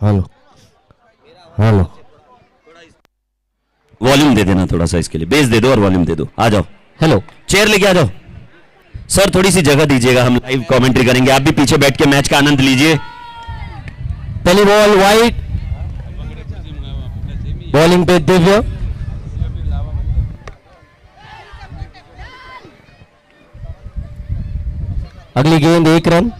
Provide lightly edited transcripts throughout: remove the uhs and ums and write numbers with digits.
Hello hello. Volume दे देना थोड़ा सा, इसके लिए बेस दे दो और वॉल्यूम दे दो। आ जाओ, हेलो। चेयर लेके आ जाओ। सर थोड़ी सी जगह दीजिएगा, हम लाइव कमेंट्री करेंगे, आप भी पीछे बैठ के मैच का आनंद लीजिए। पहली बॉल वाइड, बॉलिंग पे दिव्य। अगली गेंद 1 रन।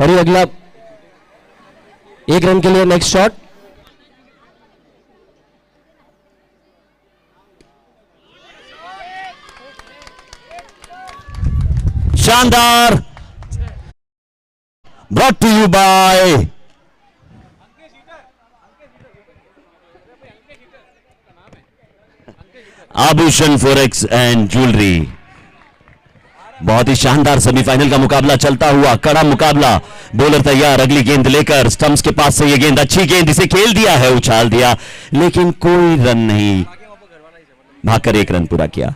और ये अगला 1 रन के लिए नेक्स्ट शॉट। शानदार, ब्रॉट टू यू बाय आभूषण फॉरेक्स एंड ज्वेलरी। बहुत ही शानदार सेमीफाइनल का मुकाबला चलता हुआ, कड़ा मुकाबला। बॉलर तैयार, अगली गेंद लेकर स्टंप्स के पास से ये गेंद, अच्छी गेंद, इसे खेल दिया है, उछाल दिया, लेकिन कोई रन नहीं, भागकर 1 रन पूरा किया।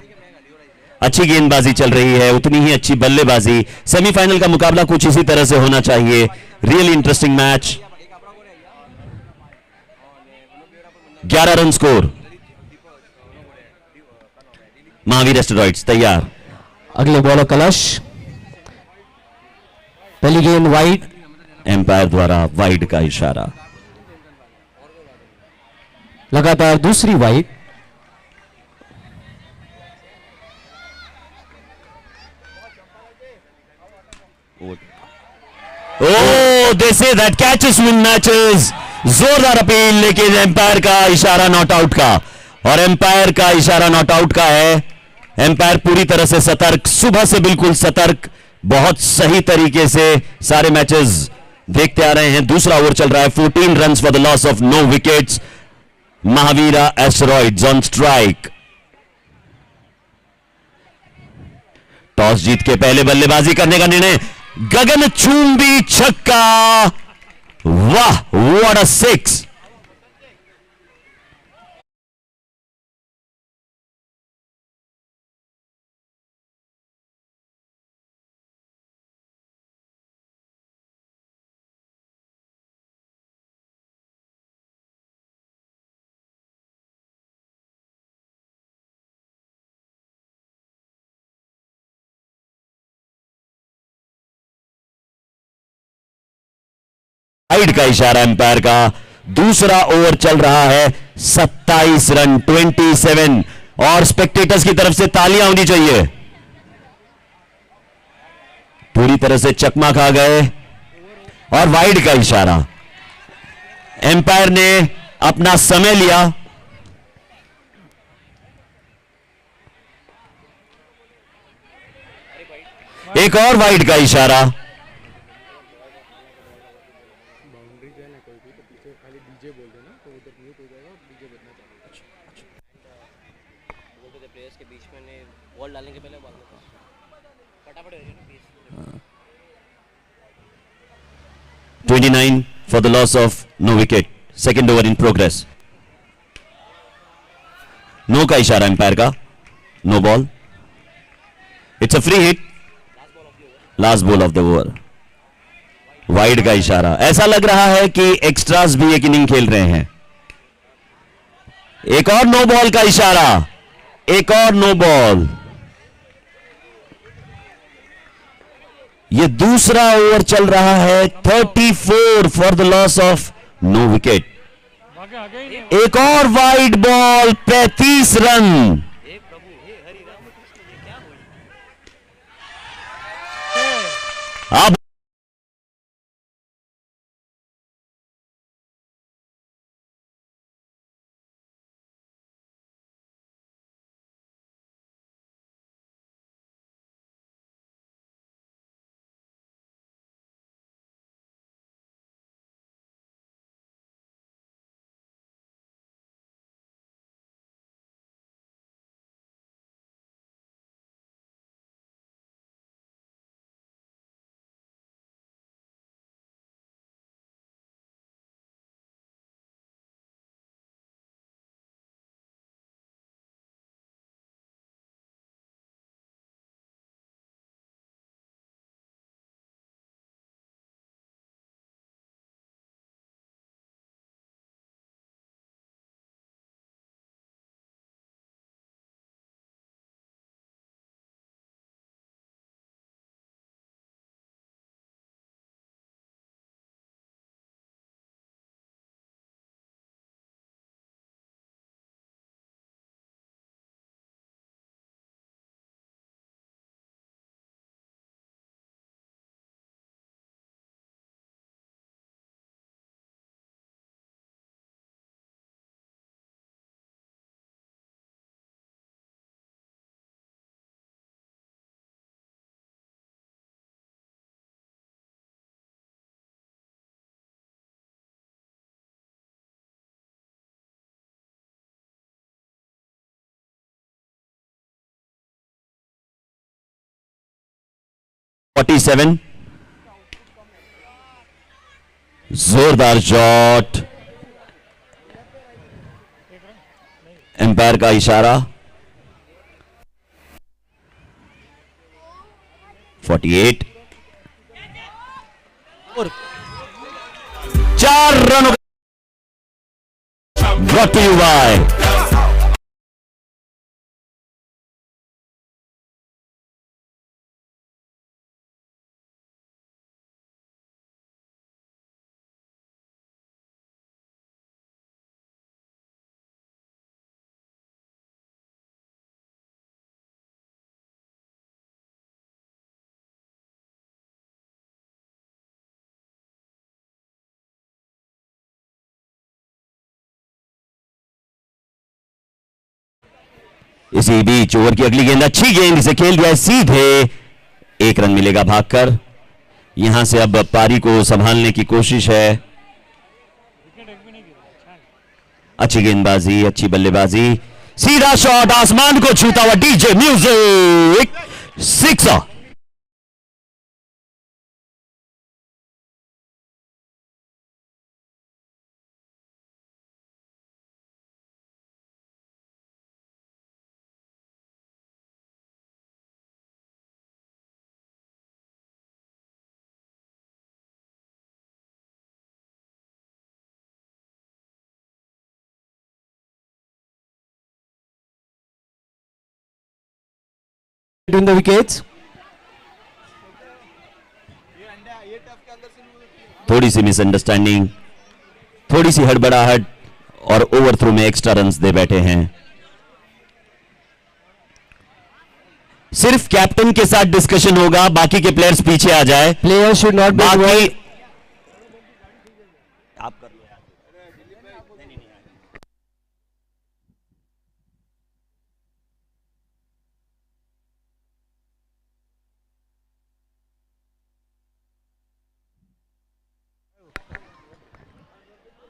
अच्छी गेंदबाजी चल रही है, उतनी ही अच्छी बल्लेबाजी। सेमीफाइनल का मुकाबला कुछ इसी तरह से होना चाहिए। Really interesting match. 11 run score. Mahavir asteroids तैयार। अगले बॉलर कलश। पहली गेंद वाइड। एम्पायर द्वारा वाइड का इशारा। लगातार दूसरी wide. Oh, they say that catches win matches. जोरदार अपील, लेकिन एम्पायर का इशारा नॉट आउट का, और एम्पायर का इशारा नॉट आउट का है। एम्पायर पूरी तरह से सतर्क, सुबह से बिल्कुल सतर्क, बहुत सही तरीके से सारे मैचेस देखते आ रहे हैं। दूसरा ओवर चल रहा है, 14 run for the loss of no wickets. Mahavira asteroids on strike. Toss जीत के पहले बल्लेबाजी करने का निर्णय, गगनचुंबी छक्का, वाह व्हाट अ सिक्स। वाइड का इशारा एम्पायर का। दूसरा ओवर चल रहा है, 27 रन, 27, और स्पेक्टेटर्स की तरफ से तालियां होनी चाहिए। पूरी तरह से चकमा खा गए, और वाइड का इशारा। एम्पायर ने अपना समय लिया। एक और वाइड का इशारा। प्लेयर्स के बीच में बॉल डालने के पहले बॉल फटाफट 29 for the loss of no wicket. Second over in progress. No का इशारा एम्पायर का, no ball, it's a free hit, last ball of the over. Wide का इशारा, ऐसा लग रहा है कि एक्स्ट्रास भी एक इनिंग खेल रहे हैं। एक और नो बॉल का इशारा, एक और नो बॉल। ये दूसरा ओवर चल रहा है, 34 for the loss of no wicket. एक और वाइड बॉल, 35 रन। अब 47। जोरदार शॉट, एम्पायर का इशारा। 48। 4 रनों brought to you by इसी बीच ओवर की अगली गेंद, अच्छी गेंद, इसे खेल दिया सीधे, 1 रन मिलेगा भागकर। यहां से अब पारी को संभालने की कोशिश है। अच्छी गेंदबाजी, अच्छी बल्लेबाजी, सीधा शॉट, आसमान को छूता हुआ, DJ music, 6। between the wickets. थोड़ी सी मिसअंडरस्टैंडिंग, थोड़ी सी हड़बड़ाहट और ओवर थ्रो में एक्स्ट्रा रन्स दे बैठे हैं। सिर्फ कैप्टन के साथ डिस्कशन होगा, बाकी के प्लेयर्स पीछे आ जाए। Players should not be बाकी involved. आप कर लो यार।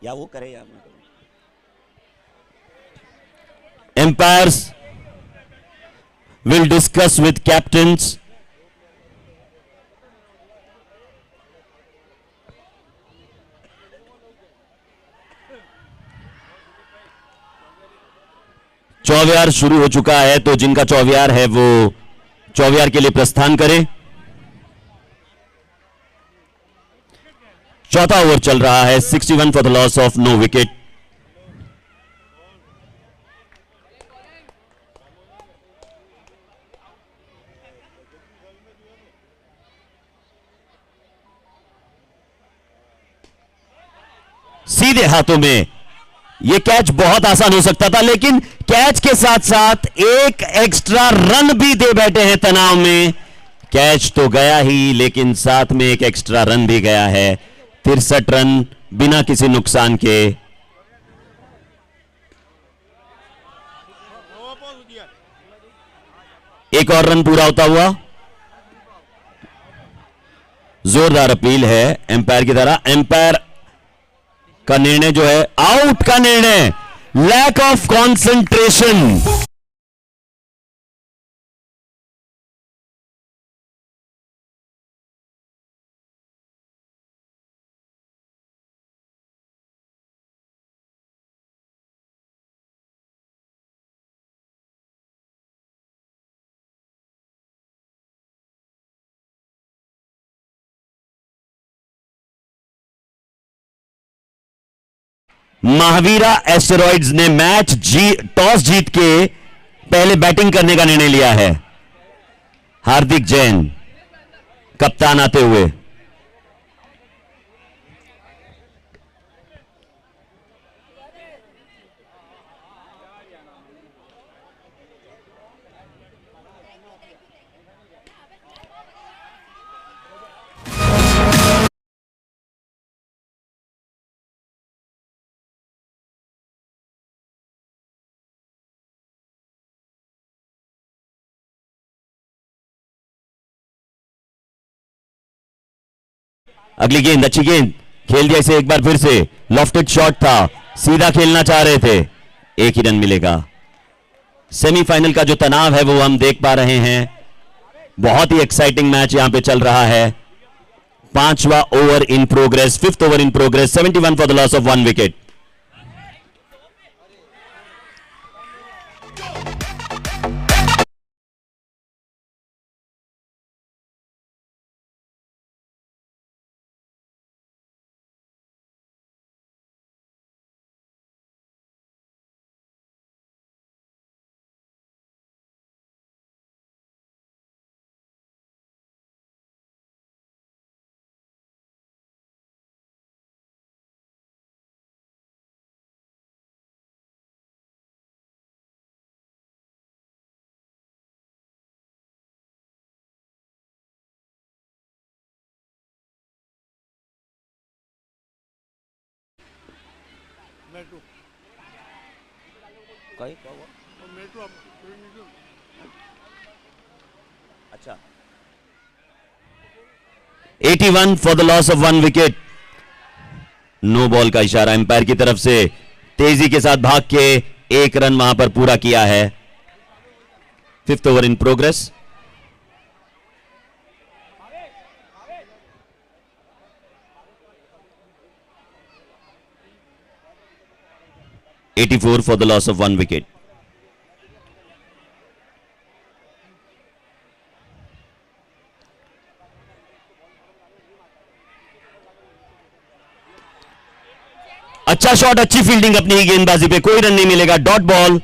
या वो करे या umpires will discuss with captains. चौवियार शुरू हो चुका है, तो जिनका चौवियार है वो चौवियार के लिए प्रस्थान करें। चौथा ओवर चल रहा है, 61 for the loss of no wicket. सीधे हाथों में यह कैच बहुत आसान हो सकता था, लेकिन कैच के साथ साथ एक एक्स्ट्रा रन भी दे बैठे हैं तनाव में। कैच तो गया ही, लेकिन साथ में एक एक्स्ट्रा रन भी गया है। 63 रन बिना किसी नुकसान के। एक और रन पूरा होता हुआ। जोरदार अपील है एम्पायर की तरह। एम्पायर का निर्णय जो है आउट का निर्णय, lack of concentration. Mahavira asteroids ने टॉस जीत के पहले बैटिंग करने का निर्णय लिया है। हार्दिक जैन कप्तान आते हुए। अगली गेंद, अच्छी गेंद, खेल दिया इसे एक बार फिर से। लॉफ्टेड शॉट था, सीधा खेलना चाह रहे थे, एक ही रन मिलेगा। सेमीफाइनल का जो तनाव है वो हम देख पा रहे हैं। बहुत ही एक्साइटिंग मैच यहां पे चल रहा है। पांचवा over in progress, fifth over in progress, 71 for the loss of 1 wicket. कहीं क्या हुआ? अच्छा 81 for the loss of 1 wicket. No ball का इशारा एम्पायर की तरफ से। तेजी के साथ भाग के एक रन वहां पर पूरा किया है। Fifth over in progress. $84 for the loss of 1 wicket. अच्छा शॉट, अच्छी फील्डिंग अपनी ही गेंदबाजी पे, कोई रन नहीं मिलेगा, डॉट बॉल।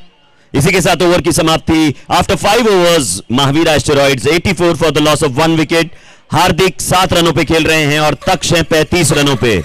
इसी के साथ ओवर की समाप्ति। After 5 overs Mahavir asteroids 84 for the loss of 1 wicket. Hardik 7 रनों पे खेल रहे हैं और तक्ष हैं 35 रनों पे।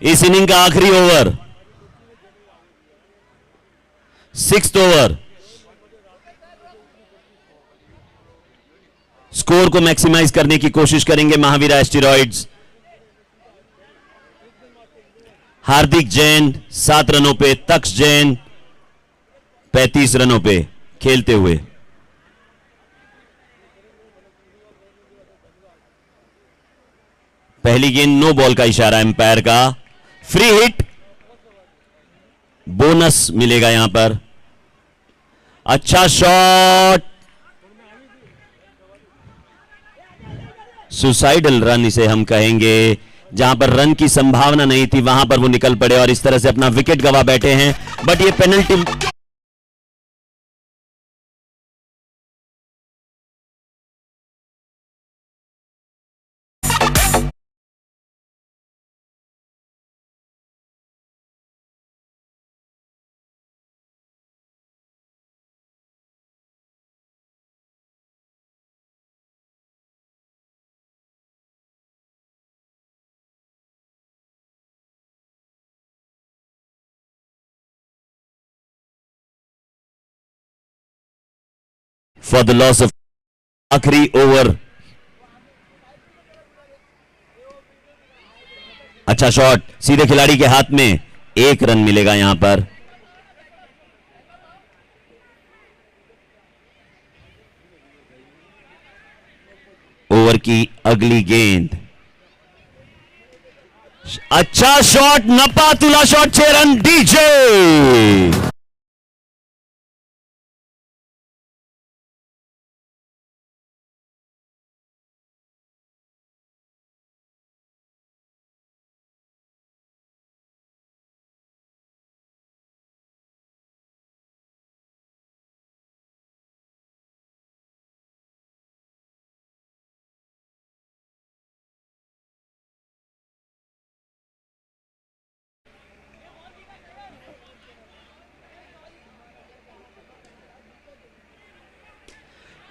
इस इनिंग का आखिरी ओवर, 6th ओवर। स्कोर को मैक्सिमाइज करने की कोशिश करेंगे महावीर एस्टेरॉइड्स। हार्दिक जैन 7 रनों पे, तक्ष जैन 35 रनों पे खेलते हुए। पहली गेंद नो बॉल का इशारा एम्पायर का। फ्री हिट, बोनस मिलेगा यहां पर। अच्छा शॉट, सुसाइडल रन इसे हम कहेंगे। जहां पर रन की संभावना नहीं थी वहां पर वो निकल पड़े और इस तरह से अपना विकेट गवा बैठे हैं। बट ये penalty for the loss of. आखिरी ओवर, अच्छा शॉट, सीधे खिलाड़ी के हाथ में, 1 रन मिलेगा यहां पर। ओवर की अगली गेंद, अच्छा शॉट, नपा तुला शॉट, 6 रन, डीजे।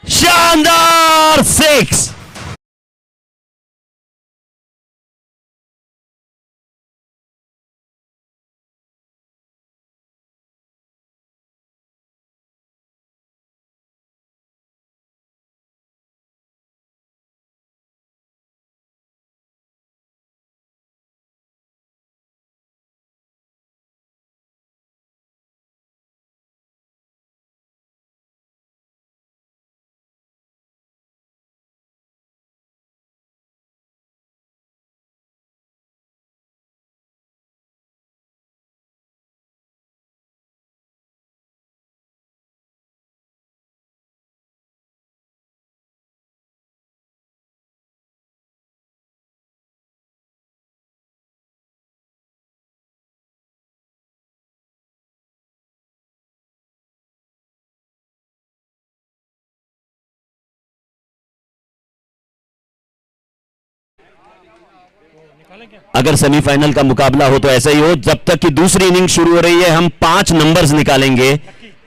शानदार 6। अगर सेमीफाइनल का मुकाबला हो तो ऐसा ही हो। जब तक कि दूसरी इनिंग शुरू हो रही है हम 5 नंबर्स निकालेंगे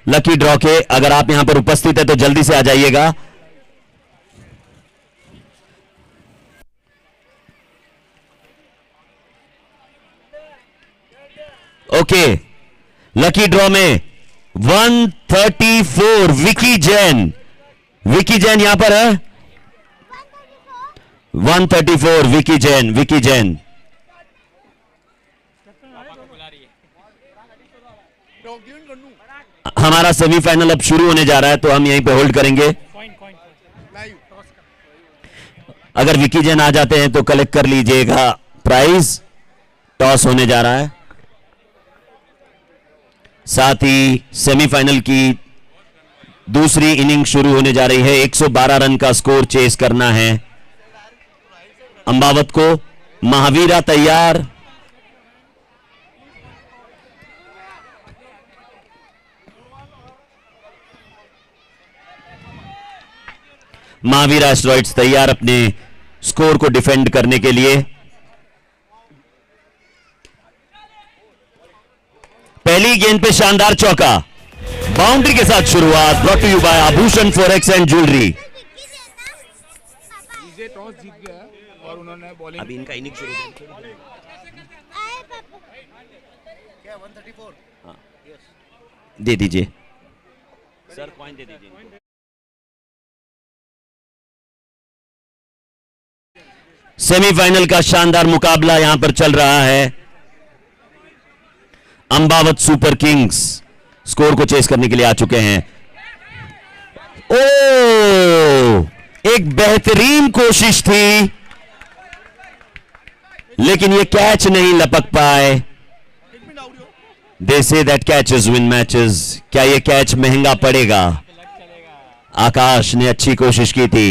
लकी ड्रॉ के। अगर आप यहां पर उपस्थित है तो जल्दी से आ जाइएगा। ओके, लकी ड्रॉ में 134 विकी जैन। विकी जैन यहां पर है। 134 विकी जैन। विकी जैन हमारा सेमीफाइनल अब शुरू होने जा रहा है तो हम यहीं पे होल्ड करेंगे। अगर विकी जैन आ जाते हैं तो कलेक्ट कर लीजिएगा प्राइज। टॉस होने जा रहा है। साथ ही सेमीफाइनल की दूसरी इनिंग शुरू होने जा रही है। 112 रन का स्कोर चेस करना है अंबावत को। महावीरा तैयार। महावीरा एस्टेरॉइड्स तैयार अपने स्कोर को डिफेंड करने के लिए। पहली गेंद पे शानदार चौका, बाउंड्री के साथ शुरुआत। ब्रॉट टू यू बाय आभूषण फॉरेक्स एंड ज्वेलरी। टॉस जीत गया और उन्होंने बॉलिंग। अभी इनका इनिंग शुरू दे दीजिए सर, कॉइन दे दीजिए। सेमीफाइनल का शानदार मुकाबला यहां पर चल रहा है। अंबावत सुपर किंग्स स्कोर को चेस करने के लिए आ चुके हैं। ओ, एक बेहतरीन कोशिश थी लेकिन ये कैच नहीं लपक पाए। दे say that catches win matches. क्या ये कैच महंगा पड़ेगा? आकाश ने अच्छी कोशिश की थी।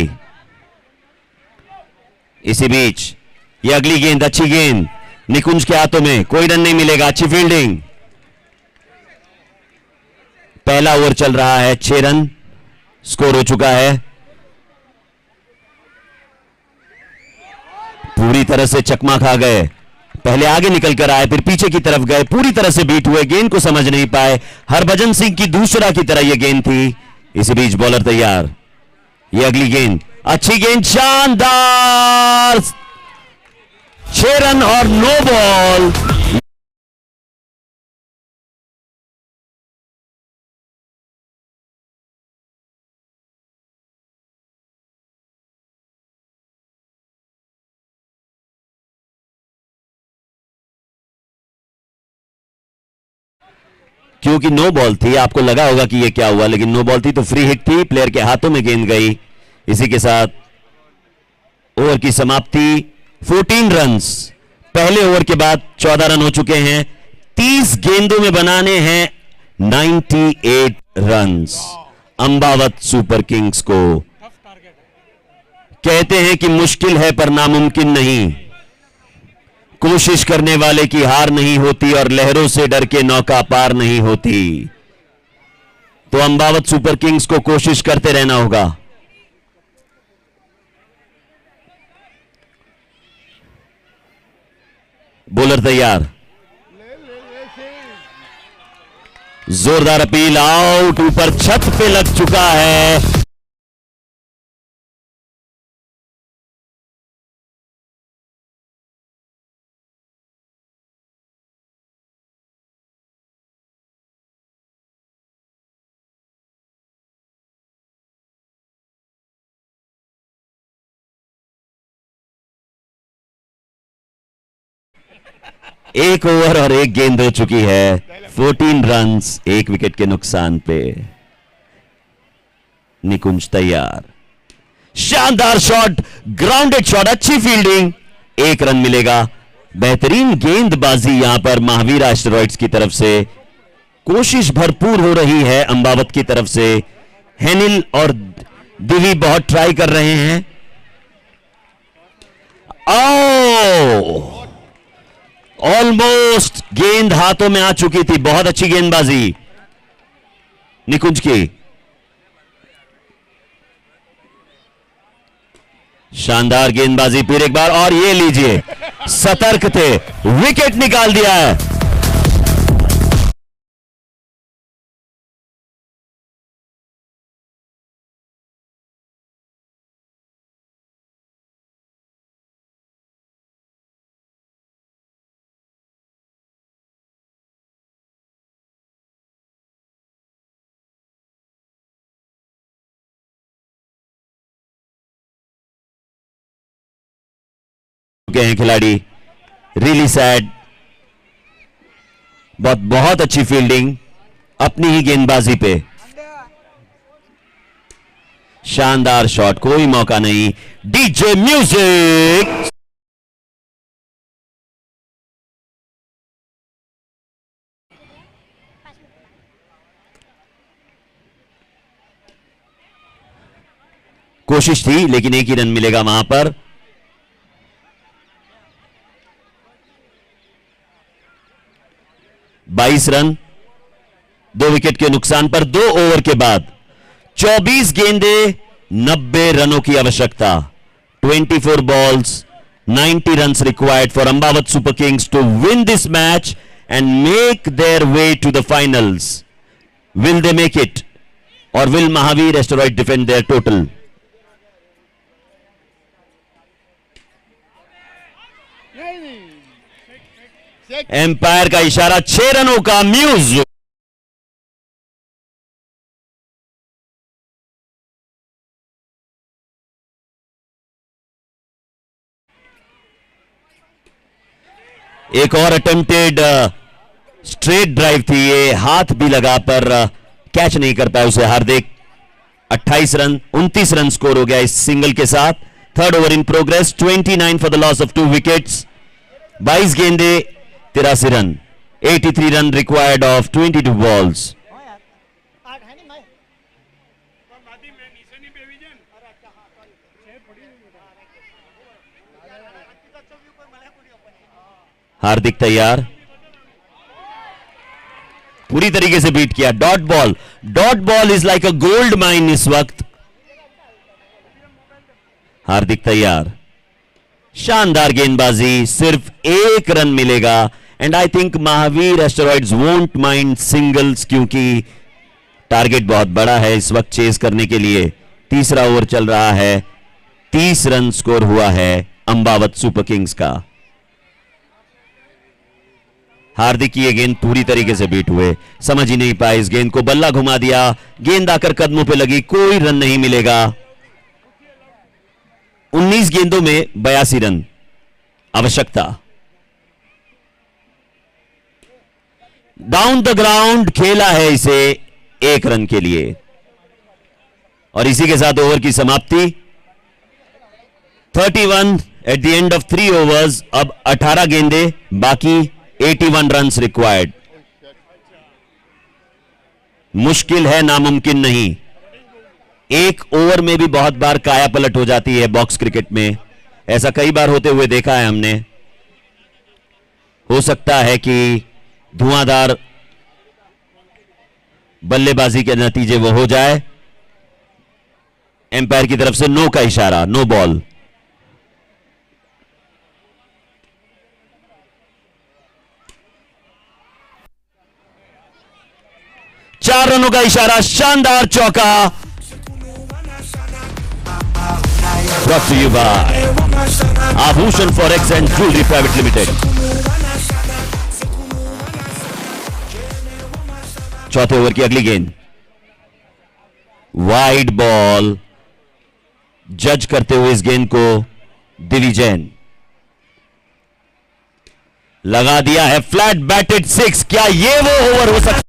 इसी बीच ये अगली गेंद, अच्छी गेंद निकुंज के हाथों में, कोई रन नहीं मिलेगा। अच्छी फील्डिंग। पहला ओवर चल रहा है, 6 रन स्कोर हो चुका है। पूरी तरह से चकमा खा गए। पहले आगे निकल कर आए, फिर पीछे की तरफ गए, पूरी तरह से बीट हुए, गेंद को समझ नहीं पाए। हरभजन सिंह की दूसरा की तरह यह गेंद थी। इसी बीच बॉलर तैयार। यह अगली गेंद, अच्छी गेंद, शानदार 6 रन और नो बॉल। क्योंकि नो बॉल थी, आपको लगा होगा कि ये क्या हुआ, लेकिन नो बॉल थी तो फ्री हिट थी, प्लेयर के हाथों में गेंद गई। इसी के साथ ओवर की समाप्ति। 14 रन्स पहले ओवर के बाद 14 रन हो चुके हैं। 30 गेंदों में बनाने हैं 98 रन्स अंबावत सुपर किंग्स को। कहते हैं कि मुश्किल है पर नामुमकिन नहीं। कोशिश करने वाले की हार नहीं होती और लहरों से डर के नौका पार नहीं होती। तो अंबावत सुपर किंग्स को कोशिश करते रहना होगा। बॉलर तैयार। जोरदार अपील, आउट। ऊपर छत पे लग चुका है। एक ओवर और एक गेंद हो चुकी है। 14 रन्स 1 विकेट के नुकसान पे। निकुंज तैयार। शानदार शॉट, ग्राउंडेड शॉट, अच्छी फील्डिंग। 1 रन मिलेगा। बेहतरीन गेंदबाजी यहां पर महावीरा एस्टेरॉइड्स की तरफ से। कोशिश भरपूर हो रही है अंबावत की तरफ से। हेनिल और दिवी बहुत ट्राई कर रहे हैं। ओ, ऑलमोस्ट गेंद हाथों में आ चुकी थी। बहुत अच्छी गेंदबाजी निकुंज की। शानदार गेंदबाजी फिर एक बार, और ये लीजिए, सतर्क थे, विकेट निकाल दिया है। हैं खिलाड़ी, रियली सैड। बहुत अच्छी फील्डिंग अपनी ही गेंदबाजी पे, शानदार शॉट, कोई मौका नहीं। DJ music. कोशिश थी लेकिन एक ही रन मिलेगा वहां पर। बाईस रन 2 विकेट के नुकसान पर 2 ओवर के बाद 24 गेंदें 90 रनों की आवश्यकता। 24 balls 90 runs required for Ambawat Super Kings to win this match and make their way to the finals. Will they make it or will Mahavir Asteroid defend their total? Umpire का इशारा, 6 रनों का म्यूज। एक और attempted straight drive थी, ये हाथ भी लगा पर कैच नहीं कर पाया उसे हार्दिक। 28 रन 29 रन स्कोर हो गया इस सिंगल के साथ। Third over in progress, 29 for the loss of 2 wickets. 22 गेंदे 83 run, 83 run required of 22 balls। हार्दिक तैयार, पूरी तरीके से बीट किया। Dot ball is like a gold mine इस वक्त। हार्दिक तैयार, शानदार गेंदबाजी, सिर्फ 1 रन मिलेगा। And I think Mahavir asteroids won't mind singles, क्योंकि टारगेट बहुत बड़ा है इस वक्त चेस करने के लिए। तीसरा ओवर चल रहा है, 30 रन स्कोर हुआ है अंबावत सुपर किंग्स का। हार्दिक की ये गेंद पूरी तरीके से बीट हुए, समझ ही नहीं पाए इस गेंद को, बल्ला घुमा दिया, गेंद आकर कदमों पे लगी, कोई रन नहीं मिलेगा। 19 गेंदों में 82 रन आवश्यकता। डाउन द ग्राउंड खेला है इसे 1 रन के लिए, और इसी के साथ ओवर की समाप्ति। 31 at the end of 3 overs। अब 18 गेंदे बाकी, 81 रन्स रिक्वायर्ड। मुश्किल है, नामुमकिन नहीं। 1 ओवर में भी बहुत बार काया पलट हो जाती है बॉक्स क्रिकेट में, ऐसा कई बार होते हुए देखा है हमने। हो सकता है कि धुआंधार बल्लेबाजी के नतीजे वो हो जाए। एम्पायर की तरफ से नो का इशारा, नो बॉल। चार रनों का इशारा, शानदार चौका। Brought to you by आभूषण forex and jewellery private limited. चौथे ओवर की अगली गेंद, वाइड बॉल। जज करते हुए इस गेंद को दिवी जैन, लगा दिया है फ्लैट बैटेड 6। क्या ये वो ओवर हो सकता?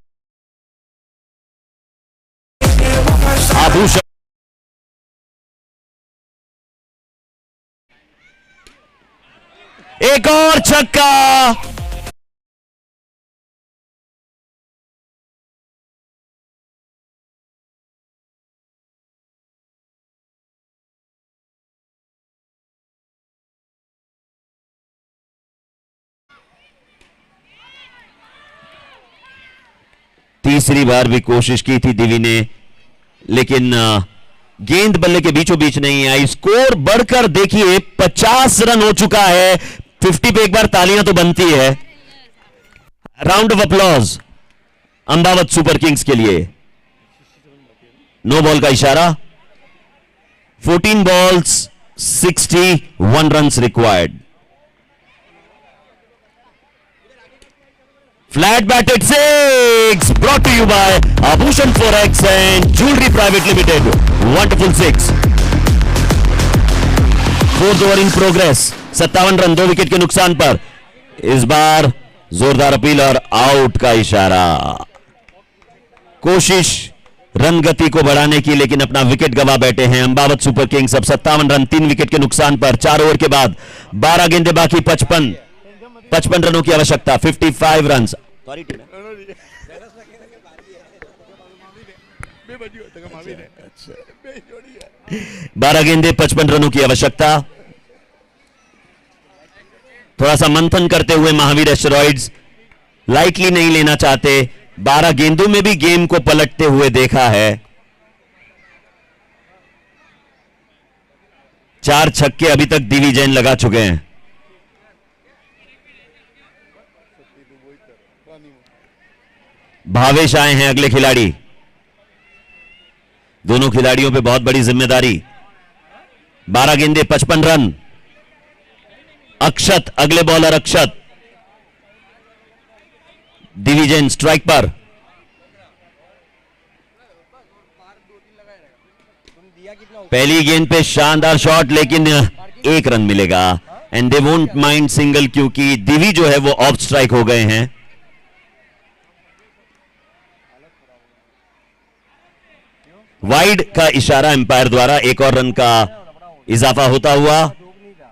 आभूषण एक और छक्का। तीसरी बार भी कोशिश की थी दिवी ने, लेकिन गेंद बल्ले के बीचों बीच नहीं आई। स्कोर बढ़कर देखिए 50 रन हो चुका है। 50 पे एक बार तालियां तो बनती है। Round of applause Ambawat super kings के लिए। नो बॉल का इशारा। 14 balls, 61 runs required. Flat batted six brought to you by Abhushan Forex and Jewelry Private Limited. Wonderful six. Fourth over in progress. 57 run 2 wicket के नुकसान पर। इस बार जोरदार appeal और आउट का इशारा। कोशिश रन गति को बढ़ाने की, लेकिन अपना विकेट गवा बैठे हैं अंबावत सुपर किंग्स। अब 57 रन 3 विकेट के नुकसान पर। 4 ओवर के बाद 12 गेंदें बाकी। 55 रनों की आवश्यकता। 55 रन। 12 गेंदें 55 रनों की आवश्यकता। थोड़ा सा मंथन करते हुए महावीर एस्टेरॉइड्स लाइटली नहीं लेना चाहते। 12 गेंदों में भी गेम को पलटते हुए देखा है। 4 छक्के अभी तक दिवी जैन लगा चुके हैं। भावेश आए हैं अगले खिलाड़ी। दोनों खिलाड़ियों पे बहुत बड़ी जिम्मेदारी। 12 गेंदे 55 रन। अक्षत अगले बॉलर। अक्षत डिवीजन स्ट्राइक पर। पहली गेंद पे शानदार शॉट, लेकिन 1 रन मिलेगा। And they won't mind single, क्योंकि दिवी जो है वो ऑफ स्ट्राइक हो गए हैं। वाइड का इशारा एम्पायर द्वारा। 1 और रन का इजाफा होता हुआ।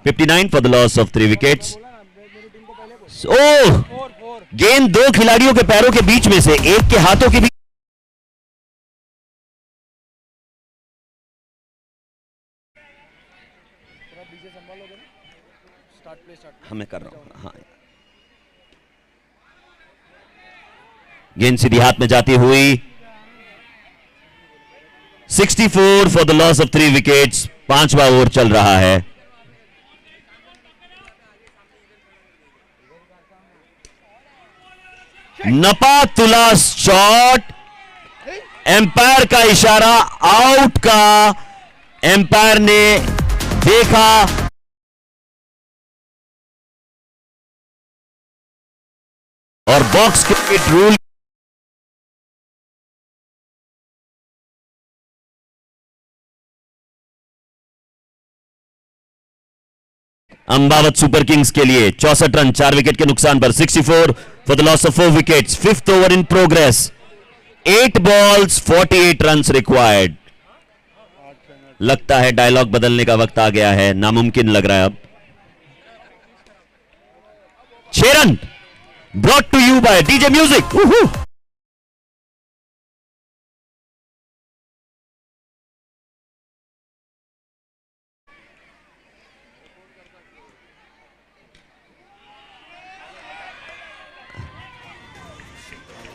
59 for the loss of 3 wickets. ओह, गेंद 2 खिलाड़ियों के पैरों के बीच में से एक के हाथों के बीच। मैं कर रहा हूं। हाँ, गेंद सीधी हाथ में जाती हुई। 64 for the loss of 3 wickets. 5वां ओवर चल रहा है। नपा तुला शॉट। एम्पायर का इशारा आउट का। एम्पायर ने देखा और box cricket rule Ambawat super kings के लिए 64 रन 4 विकेट के नुकसान पर। 64 for the loss of 4 wickets. 5th over in progress. 8 balls 48 runs required. लगता है डायलॉग बदलने का वक्त आ गया है। नामुमकिन लग रहा है अब। 6 run brought to you by DJ music.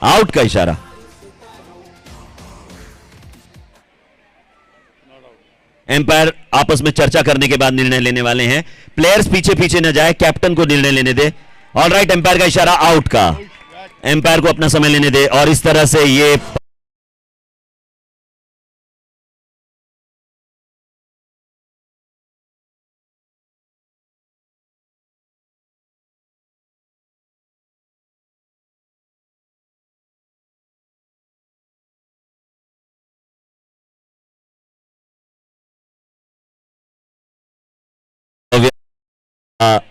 Out का इशारा। एम्पायर आपस में चर्चा करने के बाद निर्णय लेने वाले हैं। प्लेयर्स पीछे पीछे न जाए, कैप्टन को निर्णय लेने दे। ऑल राइट, एम्पायर का इशारा आउट का। एम्पायर को अपना समय लेने दे। और इस तरह से ये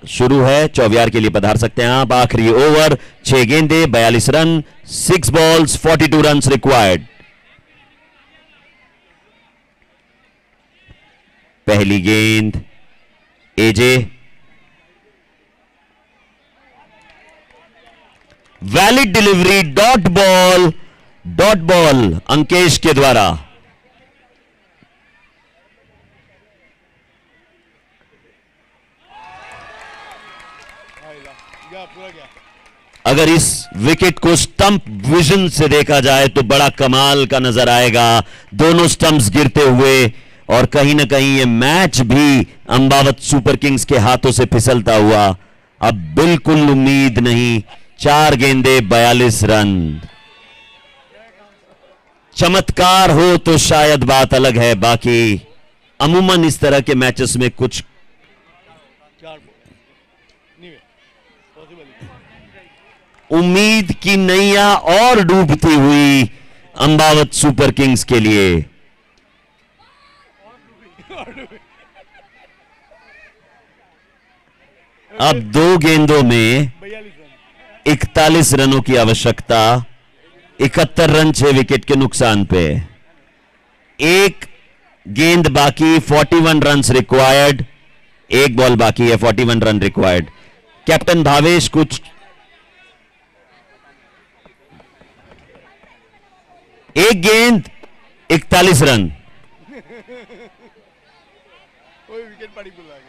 शुरू है। चौबियार के लिए पधार सकते हैं आप। आखिरी ओवर 6 गेंदे 42 रन। 6 balls 42 run required. पहली गेंद AJ. Valid delivery. Dot ball Ankesh के द्वारा। अगर इस विकेट को स्टंप विजन से देखा जाए तो बड़ा कमाल का नजर आएगा। दोनों स्टंप्स गिरते हुए और कहीं ना कहीं ये मैच भी अंबावत सुपर किंग्स के हाथों से फिसलता हुआ अब बिल्कुल उम्मीद नहीं। 4 गेंदे 42 रन। चमत्कार हो तो शायद बात अलग है, बाकी अमूमन इस तरह के मैचेस में कुछ उम्मीद की नैया और डूबती हुई अंबावत सुपर किंग्स के लिए। अब 2 गेंदों में 41 रनों की आवश्यकता, 71 रन 6 विकेट के नुकसान पे। 1 गेंद बाकी, 41 रन्स रिक्वायर्ड। 1 बॉल बाकी है, 41 रन रिक्वायर्ड। कैप्टन भावेश कुछ 1 गेंद 41 रन। कोई विकेट पड़ी बुला के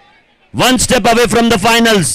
1 step away from the finals.